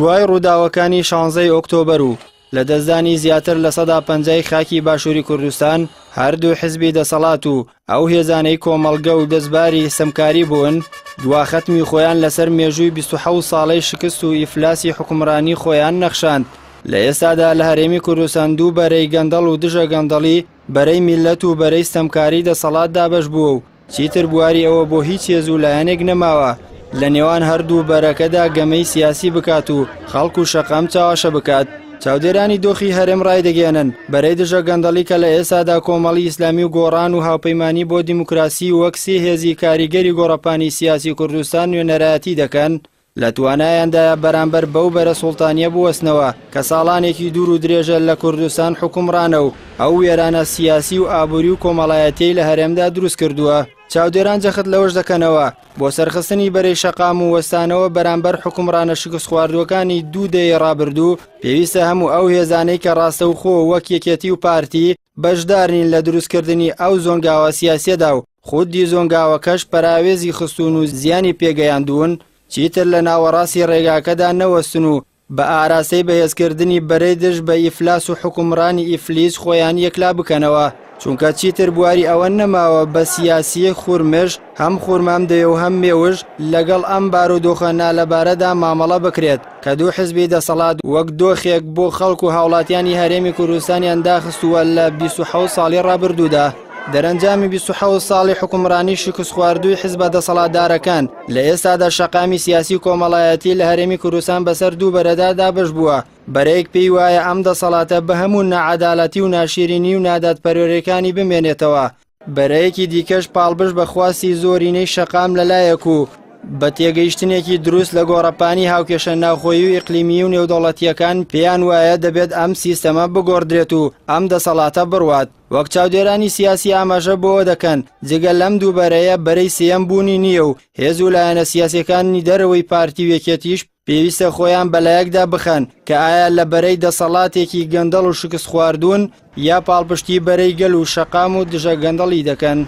دوای ڕووداوەکانی 16 ئۆکتۆبەر و لە دەستدانی زیاتر لە 150 خاکی باشووری کوردستان هەردوو حزبی دەسەڵات و ئەو هێزانەی کۆمەڵگە و دەستباری سەمکاری بوون دواختمی خۆیان لەسەر مێژووی 27 ساڵەی شکست و ئیفلاسی حکومڕانی خۆیان نەخشاند. لە ئێستادا لە هەرێمی کوردستان دوو بەرەی گەندەڵ و دژە گەندەڵی بەرەی میلەت و بەرەی سەمکاری دەسەڵات دابەش بووە و چیتر بواری ئەوە بۆ هیچ هێز و لایەنێک نەماوە لە نێوان هەردوو بەرەکەدا گەمەی سیاسی بکات و خەڵک و شەقام چاوەشە بکات. چاودێرانی دۆخی هەرێم ڕایدەگەێنن بەرەی دژە گەندەڵی کە لە ئێستادا کۆمەڵی ئیسلامی و گۆڕان و هاوپەیمانی بۆ دیموکراسی وەک سێ هێزی کاریگەری گۆڕەپانی سیاسی کوردستان نوێنەرایەتی دەکەن لە توانایاندایە بەرامبەر بەو بەرە سوڵتانیە بوەستنەوە کە ساڵانێکی دوور و درێژە لە کوردستان حکومڕانە و ئەو وێرانە سیاسی و ئابووری و کۆمەڵایەتیی لە هەرێمدا دروست کردووە. چاودێران جەخت لەوەش دەکەنەوە بۆ سەرخستنی بەرەی شەقام و وەستانەوە بەرامبەر حکومڕانە شکست خواردوەکانی دوو دەی ڕابردوو پێویستە هەموو ئەو هێزانەی کە ڕاستە و خۆ وەک یەکێتی و پارتی بەشدارنین لە دروستکردنی ئەو زۆنگاوە سیاسیەدا و خودی زۆنگاوەکەش پەراوێزی خستون و زیانی پێگەیاندوون چیتر لە ناوەڕاستی ڕێگاکەدا نەوەستن و بە ئاراستەی بەهێزکردنی بەرەی دژ بە ئیفلاس و حکومڕانی ئیفلیس خۆیان یەکلا بکەنەوە چونکە چیتر بواری ئەوە نەماوە بە سیاسیە خوورمێش هەم خوورمام دەوێ و هەم مێوژ لەگەڵ ئەم بارودۆخە نالەبارەدا مامەڵە بکرێت کە دوو حزبی دەسەڵات وەک دۆخێک بۆ خەڵک و هاوڵاتیانی هەرێمی کوردستانیان داخستووە لە 27 ساڵی ڕابردوودا. دەرەنجامی 27 ساڵی حکومڕانی شکست خواردووی حزبە دەسەڵاتدارەکان لە ئێستادا شەقامی سیاسی کۆمەڵایەتی لە هەرێمی کوردستان بەسەر دوو بەرەدا دابەش بووە. بەرەیەک پێی وایە ئەم دەسەڵاتە بە هەموو نەعەداڵەتی و ناشیرینی و نادادپەروەریەکانی بمێنێتەوە. بەرەیەکی دیکەش پاڵبش بەخواستی زۆرینەی شەقام لەلایەک و بە تێگەیشتنێکی دروست لە گۆڕەپانی هاوکێشە ناوخۆیی و ئیقلیمی و نێودەوڵەتیەکان پێیان وایە دەبێت ئەم سیستەمە بگۆڕدرێت و ئەم دەسەڵاتە بڕوات. وەک چاودێرانی سیاسی ئاماژە بۆەوە دەکەن جگە لەم دووبەرەیە بەرەی سێەم بوونی نییە و هێز و لایەنە سیاسیەکانی دەرەوەی پارتی و یەکێتیش پێویستە خۆیان بەلایەکدا بخەن کە ئایا لە بەرەی دەسەڵاتێکی گەندەڵ و شکست خواردوون یا پاڵپشتی بەرەی گەل و شەقام و دژە گەندەڵی دەکەن.